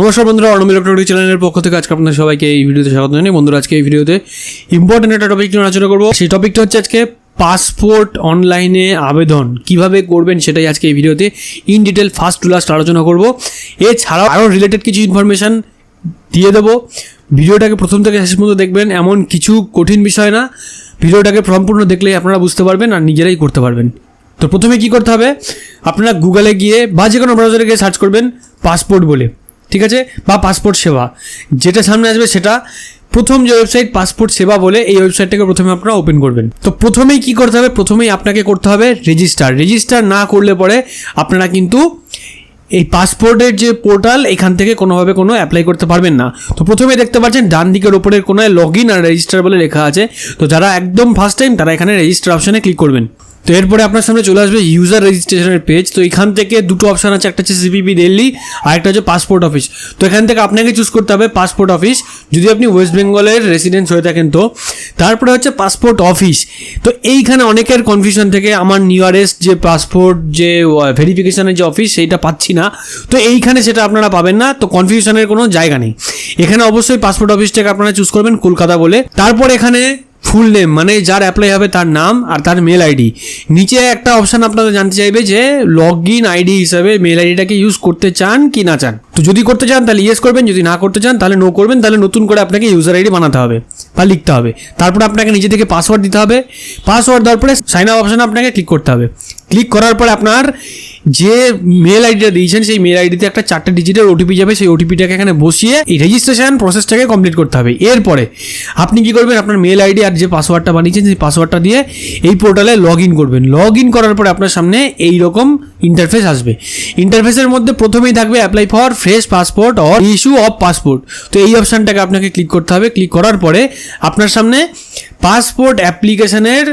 নমস্কার বন্ধুরা, অর্ণব ইলেকট্রনিক চ্যানেলের পক্ষ থেকে আজকে আপনাদের সবাইকে এই ভিডিওতে স্বাগত জানাই। বন্ধুরা, আজকে এই ভিডিওতে ইম্পর্টেন্ট একটা টপিক নিয়ে আলোচনা করবো। সেই টপিকটা হচ্ছে আজকে পাসপোর্ট অনলাইনে আবেদন কিভাবে করবেন, সেটাই আজকে এই ভিডিওতে in detail first to last আলোচনা করবো। এছাড়াও আরও রিলেটেড কিছু ইনফরমেশান দিয়ে দেবো। ভিডিওটাকে প্রথম থেকে শেষ পর্যন্ত দেখবেন, এমন কিছু কঠিন বিষয় না। ভিডিওটাকে সম্পূর্ণ দেখলেই আপনারা বুঝতে পারবেন আর নিজেরাই করতে পারবেন। তো প্রথমে কি করতে হবে, আপনারা গুগলে গিয়ে বা যে কোনো ব্রাউজারে গিয়ে সার্চ করবেন পাসপোর্ট বলে, ঠিক আছে, বা পাসপোর্ট সেবা, যেটা সামনে আসবে সেটা। প্রথম যে ওয়েবসাইট পাসপোর্ট সেবা বলে, এই ওয়েবসাইটটাকে প্রথমে আপনারা ওপেন করবেন। তো প্রথমেই কি করতে হবে, প্রথমেই আপনাকে করতে হবে রেজিস্টার না করলে পরে আপনারা কিন্তু এই পাসপোর্টের যে পোর্টাল, এখান থেকে কোনোভাবে কোনো অ্যাপ্লাই করতে পারবেন না। তো প্রথমে দেখতে পাচ্ছেন ডান দিকের ওপরের কোনায় লগ ইন আর রেজিস্টার বলে লেখা আছে। তো যারা একদম ফার্স্ট টাইম তারা এখানে রেজিস্টার অপশানে ক্লিক করবেন। তো এরপরে আপনার সামনে চলে আসবে ইউজার রেজিস্ট্রেশনের পেজ। তো এখান থেকে দুটো অপশান আছে, একটা হচ্ছে সিপিপি দিল্লি আর একটা হচ্ছে পাসপোর্ট অফিস। তো এখান থেকে আপনাকে চুজ করতে হবে পাসপোর্ট অফিস, যদি আপনি ওয়েস্ট বেঙ্গলের রেসিডেন্স হয়ে থাকেন। তো তারপরে হচ্ছে পাসপোর্ট অফিস। তো এইখানে অনেকের কনফিউশন থেকে আমার নিয়ারেস্ট যে পাসপোর্ট যে ভেরিফিকেশনের যে অফিস, সেইটা পাচ্ছি না। তো এইখানে সেটা আপনারা পাবেন না। তো কনফিউশনের কোনো জায়গা নেই। এখানে অবশ্যই পাসপোর্ট অফিসটাকে আপনারা চুজ করবেন কলকাতা বলে। তারপর এখানে ফুল নেম, মানে যার অ্যাপ্লাই হবে তার নাম আর তার মেল আইডি। নিচে একটা অপশান আপনারা জানতে চাইবে যে লগ ইন আইডি হিসাবে মেল আইডিটাকে ইউজ করতে চান কি না চান। তো যদি করতে চান তাহলে ইয়েস করবেন, যদি না করতে চান তাহলে নো করবেন। তাহলে নতুন করে আপনাকে ইউজার আইডি বানাতে হবে বা লিখতে হবে। তারপর আপনাকে নিজে থেকে পাসওয়ার্ড দিতে হবে। পাসওয়ার্ড দেওয়ার পরে সাইন আপ অপশানে আপনাকে ক্লিক করতে হবে। ক্লিক করার পরে আপনার যে মেল আইডিটা দিয়েছেন সেই মেল আইডিতে একটা 4টে ডিজিটের ওটিপি যাবে। সেই ওটিপিটাকে এখানে বসিয়ে এই রেজিস্ট্রেশন প্রসেসটাকে কমপ্লিট করতে হবে। এরপরে আপনি কি করবেন, আপনার মেল আইডি আর যে পাসওয়ার্ডটা বানিয়েছেন সেই পাসওয়ার্ডটা দিয়ে এই পোর্টালে লগ ইন করবেন। লগ ইন করার পরে আপনার সামনে এই রকম ইন্টারফেস আসবে। ইন্টারফেসের মধ্যে প্রথমেই থাকবে apply for fresh passport or issue of passport. তো এই অপশানটাকে আপনাকে ক্লিক করতে হবে। ক্লিক করার পরে আপনার সামনে পাসপোর্ট অ্যাপ্লিকেশনের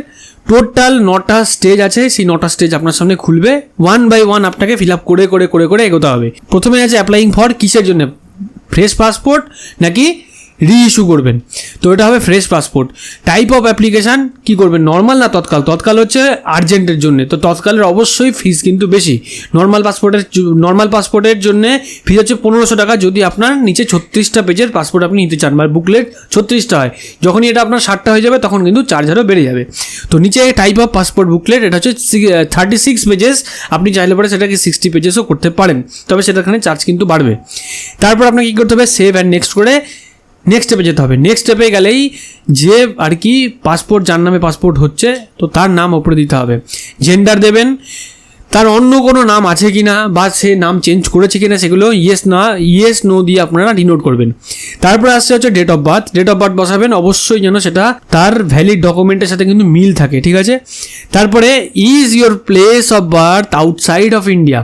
টোটাল 9টা স্টেজ আছে। সেই 9টা স্টেজ আপনার সামনে খুলবে। 1 বাই 1 আপনাকে ফিল আপ করে করে করে করে এগোতে হবে। প্রথমে আছে অ্যাপ্লাইং ফর, কিসের জন্য, ফ্রেশ পাসপোর্ট নাকি রিইস্যু করবেন। তো এটা হবে fresh passport. Type of application কী করবেন, নর্মাল না তৎকাল। তৎকাল হচ্ছে আর্জেন্টের জন্য। তো তৎকালের অবশ্যই ফিস কিন্তু বেশি। নর্মাল পাসপোর্টের জন্য ফিস হচ্ছে 1500 টাকা, যদি আপনার নিচে 36টা পেজের পাসপোর্ট আপনি নিতে চান, বা বুকলেট 36টা হয়। যখনই এটা আপনার 60টা হয়ে যাবে তখন কিন্তু চার্জ আরও বেড়ে যাবে। তো নিচে টাইপ অফ পাসপোর্ট বুকলেট, এটা হচ্ছে 36 পেজেস। আপনি চাইলে পরে সেটাকে 60 পেজেসও করতে পারেন, তবে সেটাখানে চার্জ কিন্তু বাড়বে। তারপর আপনাকে কী করতে হবে, সেভ অ্যান্ড নেক্সট করে নেক্সট স্টেপে যেতে হবে। নেক্সট স্টেপে গেলেই যে আর কি পাসপোর্ট, যার নামে পাসপোর্ট হচ্ছে, তো তার নাম ওপরে দিতে হবে। জেন্ডার দেবেন, তার অন্য কোনো নাম আছে কি না বা সে নাম চেঞ্জ করেছে কি না সেগুলো ইয়েস নো দিয়ে আপনারা ডিনোট করবেন। তারপরে আসছে হচ্ছে date of birth. Date of birth বসাবেন, অবশ্যই যেন সেটা তার ভ্যালিড ডকুমেন্টের সাথে কিন্তু মিল থাকে, ঠিক আছে। তারপরে is your place of birth outside of India,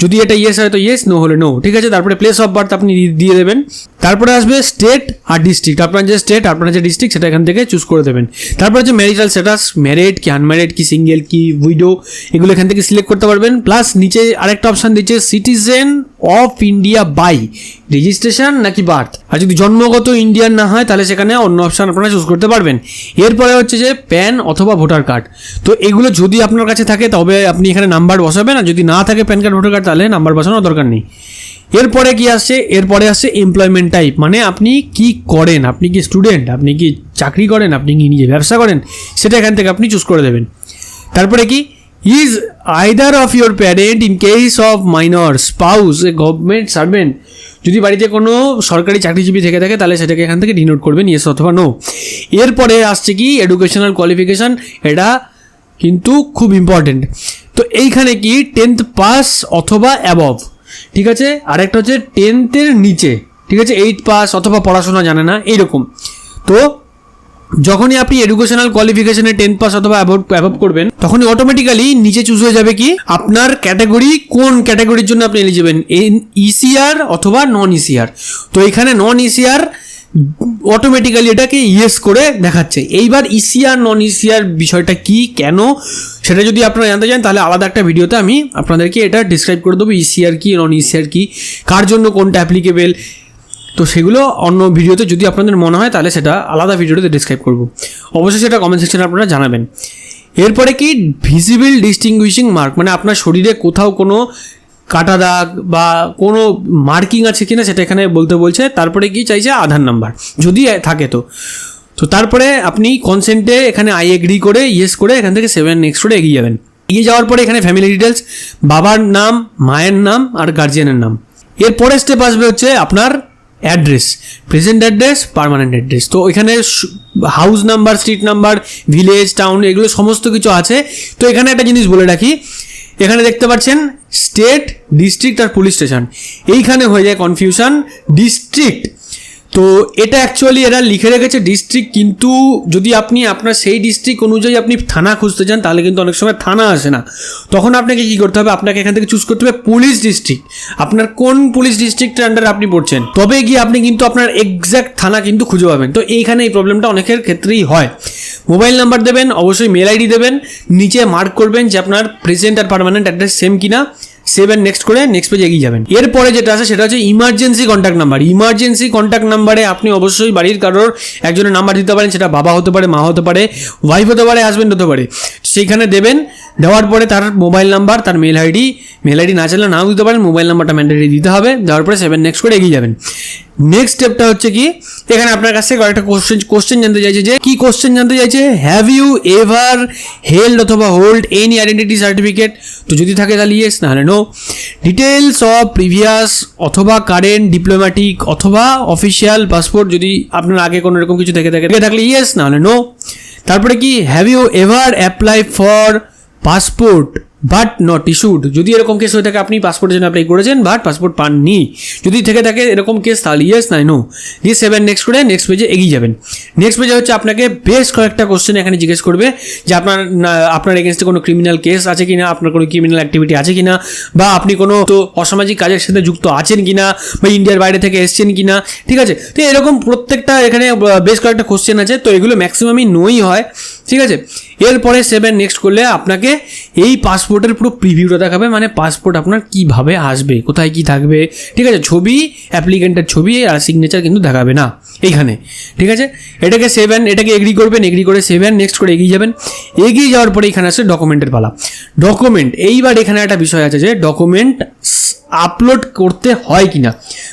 যদি এটা ইয়েস হয় তো ইয়েস, নো হলে নো, ঠিক আছে। তারপরে প্লেস অফ বার্থ আপনি দিয়ে দেবেন। তারপরে আসবে স্টেট আর ডিস্ট্রিক্ট, আপনার যে স্টেট আপনার যে ডিস্ট্রিক্ট সেটা এখান থেকে চুজ করে দেবেন। তারপর হচ্ছে ম্যারিটাল স্ট্যাটাস, ম্যারিড কি আনম্যারিড কি সিঙ্গেল কি উইডো, এগুলো এখান থেকে সিলেক্ট করতে পারবেন। প্লাস নিচে আরেকটা অপশান দিচ্ছে citizen of India by registration নাকি বার্থ। আর যদি জন্মগত ইন্ডিয়ান না হয় তাহলে সেখানে অন্য অপশান আপনারা চুজ করতে পারবেন। এরপরে হচ্ছে যে প্যান অথবা ভোটার কার্ড। তো এগুলো যদি আপনার কাছে থাকে তবে আপনি এখানে নাম্বার বসাবেন, আর যদি না থাকে প্যান কার্ড ভোটার কার্ড তাহলে নাম্বার বসানোর দরকার নেই। এরপরে কি আসছে, এরপরে আসছে এমপ্লয়মেন্ট টাইপ, মানে আপনি কি করেন, আপনি কি স্টুডেন্ট, আপনি কি চাকরি করেন, আপনি কি নিজে ব্যবসা করেন, সেটা এখান থেকে আপনি চুজ করে দেবেন। তারপরে কি is either of your parent in case of minor spouse a government servant, যদি বাড়িতে কোনো সরকারি চাকরিজীবী থেকে থাকে তাহলে সেটাকে এখান থেকে ডিনোট করবেন ইয়েস অথবা নো। এরপরে আসছে কি এডুকেশনাল কোয়ালিফিকেশান, এটা কিন্তু খুব ইম্পর্টেন্ট। তো এইখানে কি 10th পাস অথবা অ্যাবভ, ঠিক আছে। আরেকটা হচ্ছে 10th নিচে, ঠিক আছে, 8 পাস অথবা পড়াশোনা জানে না এইরকম। তো যখনই আপনি এডুকেশনাল কোয়ালিফিকেশনে 10th পাস অথবা অ্যাবভ করবেন, তখনই অটোমেটিক্যালি নিচে চুজ হয়ে যাবে কি আপনার ক্যাটাগরি, কোন ক্যাটাগরির জন্য আপনি এলিজিবল, ইসিআর অথবা নন ইসিআর। তো এখানে নন ইসিআর অটোমেটিক্যালি এটাকে ইয়েস করে দেখাচ্ছে। এইবার ইসিআর নন ইসিআর বিষয়টা কি, কেন, সেটা যদি আপনারা জানতে চান তাহলে আলাদা একটা ভিডিওতে আমি আপনাদেরকে এটা ডিসক্রাইব করে দেবো, ইসিআর কি নন ইসিআর কি, কার জন্য কোনটা অ্যাপ্লিকেবেল। তো সেগুলো অন্য ভিডিওতে যদি আপনাদের মনে হয় তাহলে সেটা আলাদা ভিডিওতে ডিসক্রাইব করব। অবশ্যই সেটা কমেন্ট সেকশনে আপনারা জানাবেন। এরপরে কি ভিজিবল ডিস্টিংগুইশিং মার্ক, মানে আপনার শরীরে কোথাও কোনো কাটা দাগ বা কোনো মার্কিং আছে কিনা সেটা এখানে বলতে বলছে। তারপরে কি চাইছে আধার নাম্বার যদি থাকে তো তারপরে আপনি কনসেন্টে এখানে আই এগ্রি করে ইয়েস করে এখান থেকে 7 নেক্সট করে এগিয়ে যাবেন। এগিয়ে যাওয়ার পরে এখানে ফ্যামিলি ডিটেলস, বাবার নাম, মায়ের নাম আর গার্জিয়ানের নাম। এরপরে স্টেপ আসবে হচ্ছে আপনার address, present address, permanent address. তো এখানে house number, street number, village, town এগুলো সমস্ত কিছু আছে। তো এখানে একটা জিনিস বলে রাখি, এখানে দেখতে পাচ্ছেন স্টেট, ডিস্ট্রিক্ট আর পুলিশ স্টেশন, এইখানে হয়ে যায় কনফিউশন। ডিস্ট্রিক্ট তো এটা অ্যাকচুয়ালি এরা লিখে রেখেছে ডিস্ট্রিক্ট, কিন্তু যদি আপনি আপনার সেই ডিস্ট্রিক্ট অনুযায়ী আপনি থানা খুঁজতে চান তাহলে কিন্তু অনেক সময় থানা আসে না। তখন আপনাকে কী করতে হবে, আপনাকে এখান থেকে চুজ করতে হবে পুলিশ ডিস্ট্রিক্ট, আপনার কোন পুলিশ ডিস্ট্রিক্টের আন্ডারে আপনি পড়ছেন, তবে গিয়ে আপনি কিন্তু আপনার এক্স্যাক্ট থানা কিন্তু খুঁজে পাবেন। তো এইখানে এই প্রবলেমটা অনেকের ক্ষেত্রেই হয়। মোবাইল নাম্বার দেবেন, অবশ্যই মেল আইডি দেবেন, নিচে মার্ক করবেন যে আপনার প্রেজেন্ট আর পার্মানেন্ট অ্যাড্রেস সেম কিনা, 7 নেক্সট করে নেক্সট পেজে এগিয়ে যাবেন। এরপরে যেটা আছে সেটা হচ্ছে emergency contact number. Emergency contact নাম্বারে আপনি অবশ্যই বাড়ির কারোর একজনের নাম্বার দিতে পারেন, সেটা বাবা হতে পারে, মা হতে পারে, ওয়াইফ হতে পারে, হাজব্যান্ড হতে পারে। সেইখানে দেবেন, দেওয়ার পরে তার মোবাইল নাম্বার, তার মেল আইডি না চাইলে নাও দিতে পারেন, মোবাইল নাম্বারটা ম্যান্ডেটরি দিতে হবে। দেওয়ার পরে 7 নেক্সট করে এগিয়ে যাবেন। নেক্সট স্টেপটা হচ্ছে কি, এখানে আপনার কাছে কয়েকটা কোশ্চেন জানতে চাইছে। যে কি কোশ্চেন জানতে চাইছে, হ্যাভ ইউ এভার হেল্ড অথবা হোল্ড এনি আইডেন্টিটি সার্টিফিকেট? তো যদি থাকে তাহলে ইয়েস, নাহলে নো। ডিটেলস অফ প্রিভিয়াস অথবা কারেন্ট ডিপ্লোম্যাটিক অথবা অফিসিয়াল পাসপোর্ট, যদি আপনার আগে কোনো এরকম কিছু থেকে থাকলে ইয়েস, নাহলে নো। তারপরে কি, have you ever apply for passport but not issued? যদি এরকম কেস হয়ে থাকে আপনি পাসপোর্টের জন্য অ্যাপ্লাই করেছেন বাট পাসপোর্ট পাননি, যদি থেকে থাকে এরকম কেস তাহলে ইয়েস, নাই নো। দিয়ে 7 নেক্সট করে নেক্সট পেজে এগিয়ে যাবেন। নেক্সট পেজে হচ্ছে আপনাকে বেশ কয়েকটা কোশ্চেন এখানে জিজ্ঞেস করবে যে আপনার এগেনস্টে কোনো ক্রিমিনাল কেস আছে কিনা, আপনার কোনো ক্রিমিনাল অ্যাক্টিভিটি আছে কিনা, বা আপনি কোনো তো অসামাজিক কাজের সাথে যুক্ত আছেন কিনা, বা ইন্ডিয়ার বাইরে থেকে এসছেন কিনা, ঠিক আছে? তো এরকম প্রত্যেকটা এখানে বেশ কয়েকটা কোশ্চেন আছে, তো এগুলো ম্যাক্সিমামই নোই হয়, ঠিক আছে? এরপরে 7 নেক্সট করলে আপনাকে এই পাসপোর্টের পুরো প্রিভিউটা দেখাবে, মানে পাসপোর্ট আপনার কীভাবে আসবে, কোথায় কী থাকবে, ঠিক আছে? ছবি, অ্যাপ্লিকেন্টের ছবি আর সিগনেচার কিন্তু দেখাবে না এইখানে, ঠিক আছে? এটাকে এগ্রি করবেন, এগ্রি করে 7 নেক্সট করে এগিয়ে যাবেন। এগিয়ে যাওয়ার পরে এখানে আসে ডকুমেন্টের পালা। ডকুমেন্ট, এইবার এখানে একটা বিষয় আছে যে ডকুমেন্ট আপলোড করতে হয় কিনা।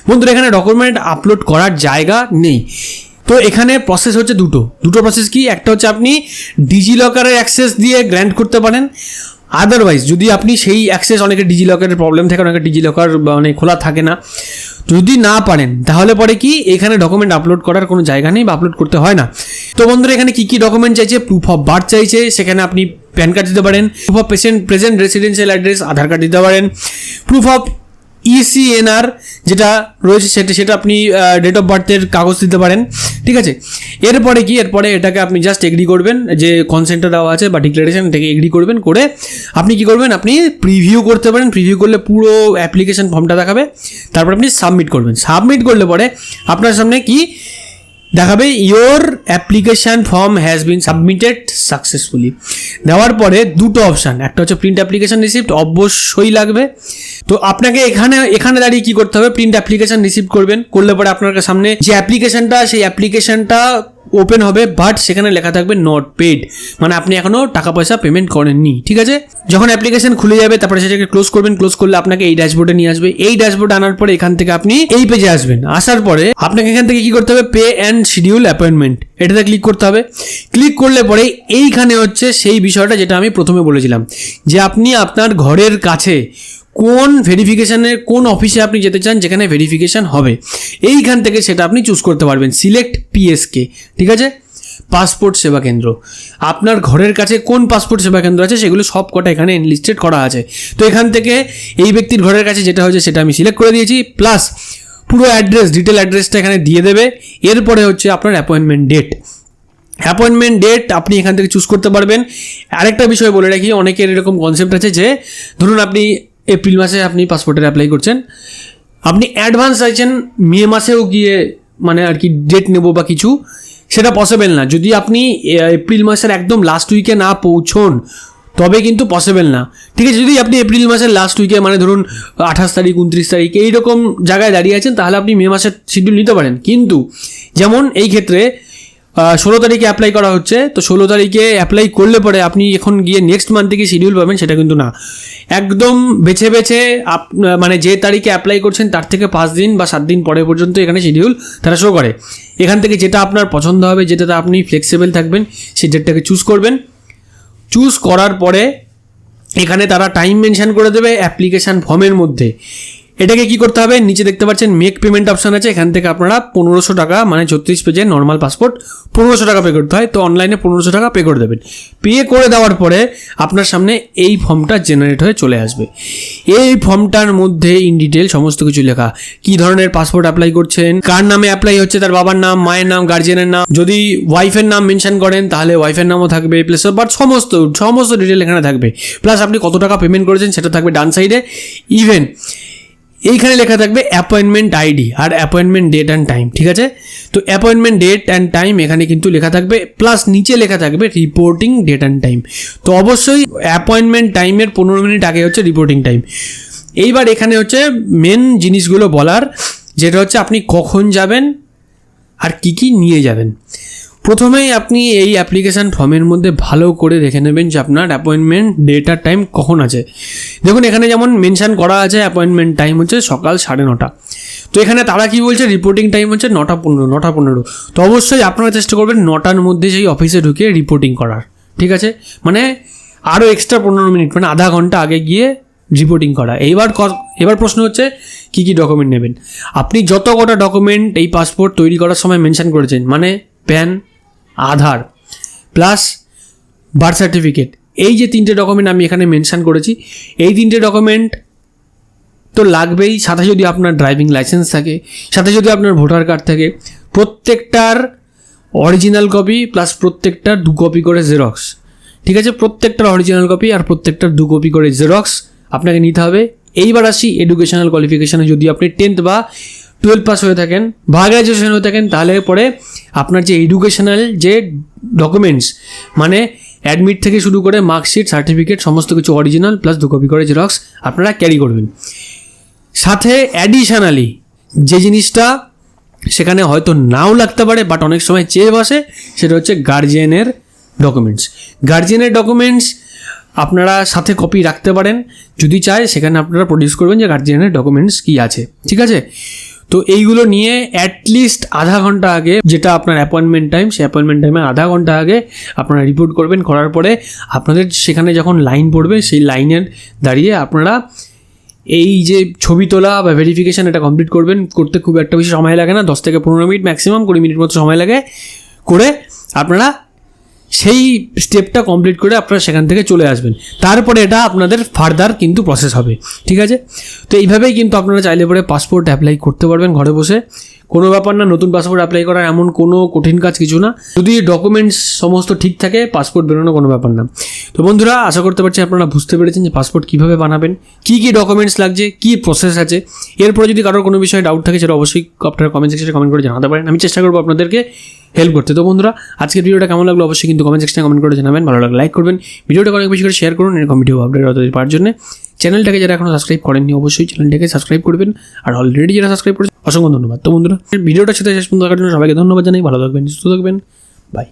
বন্ধুরা, এখানে ডকুমেন্ট আপলোড করার জায়গা নেই। তো এখানে প্রসেস হচ্ছে দুটো প্রসেস। কি, একটা হচ্ছে আপনি ডিজিলকারের অ্যাক্সেস দিয়ে গ্র্যান্ট করতে পারেন। আদারওয়াইজ যদি আপনি সেই অ্যাক্সেস, অনেকে ডিজিলকারের প্রবলেম থাকে, অনেকে ডিজিলকার মানে খোলা থাকে না, যদি না পারেন তাহলে পরে কি এখানে ডকুমেন্ট আপলোড করার কোনো জায়গা নেই বা আপলোড করতে হয় না। তো বন্ধুরা, এখানে কী কী ডকুমেন্ট চাইছে, প্রুফ অফ বার্থ চাইছে, সেখানে আপনি প্যান কার্ড দিতে পারেন, proof of present residential address Aadhaar card দিতে পারেন, প্রুফ অফ ECNR যেটা রয়েছে সেটা আপনি ডেট অফ বার্থের কাগজ দিতে পারেন, ঠিক আছে? এরপরে এটাকে আপনি জাস্ট এগ্রি করবেন, যে কনসেন্টটা দেওয়া আছে বা ডিক্লারেশন, এটাকে এগ্রি করবেন। করে আপনি কি করবেন, আপনি প্রিভিউ করতে পারেন। প্রিভিউ করলে পুরো অ্যাপ্লিকেশন ফর্মটা দেখাবে। তারপর আপনি সাবমিট করবেন। সাবমিট করলে পরে আপনার সামনে কি দেখাবে, your application form has been submitted successfully. দেওয়ার পরে দুটো অপশান, একটা হচ্ছে প্রিন্ট অ্যাপ্লিকেশান রিসিপ্ট, অবশ্যই লাগবে। তো আপনাকে এখানে দাঁড়িয়ে কী করতে হবে, প্রিন্ট অ্যাপ্লিকেশান রিসিপ্ট করলে পরে আপনার সামনে যে অ্যাপ্লিকেশানটা, সেই অ্যাপ্লিকেশানটা ওপেন হবে, বাট সেখানে লেখা থাকবে নট পেড, মানে আপনি এখনও টাকা পয়সা পেমেন্ট করেননি, ঠিক আছে? যখন অ্যাপ্লিকেশন খুলে যাবে তারপরে সেটাকে ক্লোজ করবেন। ক্লোজ করলে আপনাকে এই ড্যাশবোর্ডে নিয়ে আসবে। এই ড্যাশবোর্ডে আনার পরে এখান থেকে আপনি এই পেজে আসবেন। আসার পরে আপনাকে এখান থেকে কি করতে হবে, পে অ্যান্ড শিডিউল অ্যাপয়েন্টমেন্ট, এটাতে ক্লিক করতে হবে। ক্লিক করলে পরে এইখানে হচ্ছে সেই বিষয়টা যেটা আমি প্রথমে বলেছিলাম, যে আপনি আপনার ঘরের কাছে কোন ভেরিফিকেশানের কোন অফিসে আপনি যেতে চান যেখানে ভেরিফিকেশান হবে, এইখান থেকে সেটা আপনি চুজ করতে পারবেন। সিলেক্ট PSK, ঠিক আছে? পাসপোর্ট সেবা কেন্দ্র, আপনার ঘরের কাছে কোন পাসপোর্ট সেবা কেন্দ্র আছে সেগুলো সব কটা এখানে এনলিস্টেড করা আছে। তো এখান থেকে এই ব্যক্তির ঘরের কাছে যেটা হচ্ছে সেটা আমি সিলেক্ট করে দিয়েছি, প্লাস পুরো অ্যাড্রেস, ডিটেল অ্যাড্রেসটা এখানে দিয়ে দেবে। এরপরে হচ্ছে আপনার অ্যাপয়েন্টমেন্ট ডেট আপনি এখান থেকে চুজ করতে পারবেন। আরেকটা বিষয় বলে রাখি, অনেকের এরকম কনসেপ্ট আছে যে ধরুন আপনি এপ্রিল মাসে আপনি পাসপোর্টের অ্যাপ্লাই করছেন, আপনি অ্যাডভান্স চাইছেন মে মাসেও গিয়ে মানে আর কি ডেট নেব বা কিছু, সেটা পসিবল না। যদি আপনি এপ্রিল মাসের একদম লাস্ট উইকে না পৌঁছন তবে কিন্তু পসিবল না, ঠিক আছে? যদি আপনি এপ্রিল মাসের লাস্ট উইকে মানে ধরুন 28 তারিখ 29 তারিখ এইরকম জায়গায় দাঁড়িয়ে আছেন, তাহলে আপনি মে মাসের শিডিউল নিতে পারেন। কিন্তু যেমন এই ক্ষেত্রে 16 তারিখে অ্যাপ্লাই করা হচ্ছে, তো 16 তারিখে অ্যাপ্লাই করলে পরে আপনি এখন গিয়ে নেক্সট মান্থ থেকে শিডিউল পাবেন সেটা কিন্তু না, একদম বেছে বেছে মানে যে তারিখে অ্যাপ্লাই করছেন তার থেকে 5 দিন বা 7 দিন পরে পর্যন্ত এখানে শিডিউল তারা শো করে। এখান থেকে যেটা আপনার পছন্দ হবে, যেটাতে আপনি ফ্লেক্সিবল থাকবেন, সেই ডেটটাকে চুজ করবেন। চুজ করার পরে এখানে তারা টাইম মেনশন করে দেবে অ্যাপ্লিকেশান ফর্মের মধ্যে। এটাকে কি করতে হবে, নিচে দেখতে পাচ্ছেন মেক পেমেন্ট অপশান আছে, এখান থেকে আপনারা 1500 টাকা, মানে 36 পেজের নর্মাল পাসপোর্ট 1500 টাকা পে করতে হয়, তো অনলাইনে 1500 টাকা পে করে দেবেন। পে করে দেওয়ার পরে আপনার সামনে এই ফর্মটা জেনারেট হয়ে চলে আসবে। এই ফর্মটার মধ্যে ইন ডিটেল সমস্ত কিছু লেখা, কি ধরনের পাসপোর্ট অ্যাপ্লাই করছেন, কার নামে অ্যাপ্লাই হচ্ছে, তার বাবার নাম, মায়ের নাম, গার্জিয়ানের নাম, যদি ওয়াইফের নাম মেনশন করেন তাহলে ওয়াইফের নামও থাকবে, প্লাস বাট সমস্ত ডিটেল এখানে থাকবে। প্লাস আপনি কত টাকা পেমেন্ট করেছেন সেটা থাকবে ডান সাইডে। ইভেন এইখানে লেখা থাকবে অ্যাপয়েন্টমেন্ট আইডি আর অ্যাপয়েন্টমেন্ট ডেট অ্যান্ড টাইম, ঠিক আছে? তো অ্যাপয়েন্টমেন্ট ডেট অ্যান্ড টাইম এখানে কিন্তু লেখা থাকবে, প্লাস নিচে লেখা থাকবে রিপোর্টিং ডেট অ্যান্ড টাইম। তো অবশ্যই অ্যাপয়েন্টমেন্ট টাইমের 15 মিনিট আগে হচ্ছে রিপোর্টিং টাইম। এইবার এখানে হচ্ছে মেন জিনিসগুলো বলার, যেটা হচ্ছে আপনি কখন যাবেন আর কি কি নিয়ে যাবেন। প্রথমেই আপনি এই অ্যাপ্লিকেশান ফর্মের মধ্যে ভালো করে দেখে নেবেন যে আপনার অ্যাপয়েন্টমেন্ট ডেট আর টাইম কখন আছে। দেখুন এখানে যেমন মেনশান করা আছে অ্যাপয়েন্টমেন্ট টাইম হচ্ছে সকাল 9:30, তো এখানে তারা কি বলছে রিপোর্টিং টাইম হচ্ছে 9:15। তো অবশ্যই আপনারা চেষ্টা করবেন 9টার মধ্যে সেই অফিসে ঢুকে রিপোর্টিং করার, ঠিক আছে? মানে আরও এক্সট্রা 15 মিনিট, মানে আধা ঘন্টা আগে গিয়ে রিপোর্টিং করা। এবার প্রশ্ন হচ্ছে কি কি ডকুমেন্ট নেবেন। আপনি যত কটা ডকুমেন্ট এই পাসপোর্ট তৈরি করার সময় মেনশান করেছেন, মানে প্যান, আধার প্লাস বার্থ সার্টিফিকেট, এই যে 3টে ডকুমেন্ট আমি এখানে মেনশান করেছি, এই 3টে ডকুমেন্ট তো লাগবেই। সাথে যদি আপনার ড্রাইভিং লাইসেন্স থাকে, সাথে যদি আপনার ভোটার কার্ড থাকে, প্রত্যেকটার অরিজিনাল কপি প্লাস প্রত্যেকটার 2 কপি করে জেরক্স, ঠিক আছে? প্রত্যেকটার অরিজিনাল কপি আর প্রত্যেকটার 2 কপি করে জেরক্স আপনাকে নিতে হবে। এইবার আসি এডুকেশনাল কোয়ালিফিকেশানে, যদি আপনি 10th বা 12 পাস হয়ে থাকেন বা গ্র্যাজুয়েশন হয়ে থাকেন, তাহলে পরে আপনার যে এডুকেশনাল যে ডকুমেন্টস, মানে অ্যাডমিট থেকে শুরু করে মার্কশিট, সার্টিফিকেট, সমস্ত কিছু অরিজিনাল প্লাস 2 কপি করে জেরক্স আপনারা ক্যারি করবেন। সাথে অ্যাডিশনালি যে জিনিসটা সেখানে হয়তো নাও লাগতে পারে বাট অনেক সময় চেয়ে বসে, সেটা হচ্ছে গার্জিয়ানের ডকুমেন্টস। গার্জিয়ানের ডকুমেন্টস আপনারা সাথে কপি রাখতে পারেন, যদি চায় সেখানে আপনারা প্রডিউস করবেন যে গার্জিয়ানের ডকুমেন্টস কী আছে, ঠিক আছে? তো এইগুলো নিয়ে অ্যাটলিস্ট আধা ঘন্টা আগে, যেটা আপনার অ্যাপয়েন্টমেন্ট টাইম, সেই অ্যাপয়েন্টমেন্ট টাইমে আধা ঘন্টা আগে আপনারা রিপোর্ট করবেন। করার পরে আপনাদের সেখানে যখন লাইন পড়বে, সেই লাইনের দাঁড়িয়ে আপনারা এই যে ছবি তোলা বা ভেরিফিকেশান এটা কমপ্লিট করবেন। করতে খুব একটা বেশি সময় লাগে না, 10 থেকে 15 মিনিট, ম্যাক্সিমাম 20 মিনিট মতো সময় লাগে। করে আপনারা সেই স্টেপটা কমপ্লিট করে আপনারা সেখান থেকে চলে আসবেন। তারপরে এটা আপনাদের ফার্দার কিন্তু প্রসেস হবে, ঠিক আছে? তো এইভাবেই কিন্তু আপনারা চাইলে পরে পাসপোর্ট অ্যাপ্লাই করতে পারবেন ঘরে বসে। কোনো ব্যাপার না, নতুন পাসপোর্ট অ্যাপ্লাই করা এমন কোনো কঠিন কাজ কিছু না। যদি ডকুমেন্টস সমস্ত ঠিক থাকে, পাসপোর্ট বেরোনো কোনো ব্যাপার না। তো বন্ধুরা, আশা করতে পারছি আপনারা বুঝতে পেরেছেন যে পাসপোর্ট কীভাবে বানাবেন, কী কী ডকুমেন্টস লাগছে, কী প্রসেস আছে। এরপরে যদি কারোর কোনো বিষয়ে ডাউট থাকে সেটা অবশ্যই আপনারা কমেন্ট সেকশনে কমেন্ট করে জানাতে পারেন, আমি চেষ্টা করবো আপনাদেরকে হেল্প করতে। তো বন্ধুরা, আজকের ভিডিওটা কেমন লাগলো অবশ্যই কিন্তু কমেন্ট সেকশনে কমেন্ট করে জানাবেন। ভালো লাগলে লাইক করবেন, ভিডিওটা অনেক বেশি করে শেয়ার করুন এরকম ভিডিও আপডেট পাওয়ার জন্য। চ্যানেলটাকে যারা এখনো সাবস্ক্রাইব করেননি অবশ্যই চ্যানেলটাকে সাবস্ক্রাইব করবেন, আর অলরেডি যারা সাবস্ক্রাইব করেছেন অসংখ্য ধন্যবাদ। তো বন্ধুরা, ভিডিওটা সাথে শেষ পর্যন্ত দেখার জন্য সবাইকে ধন্যবাদ জানাই। ভালো থাকবেন, সুস্থ থাকবেন, বাই।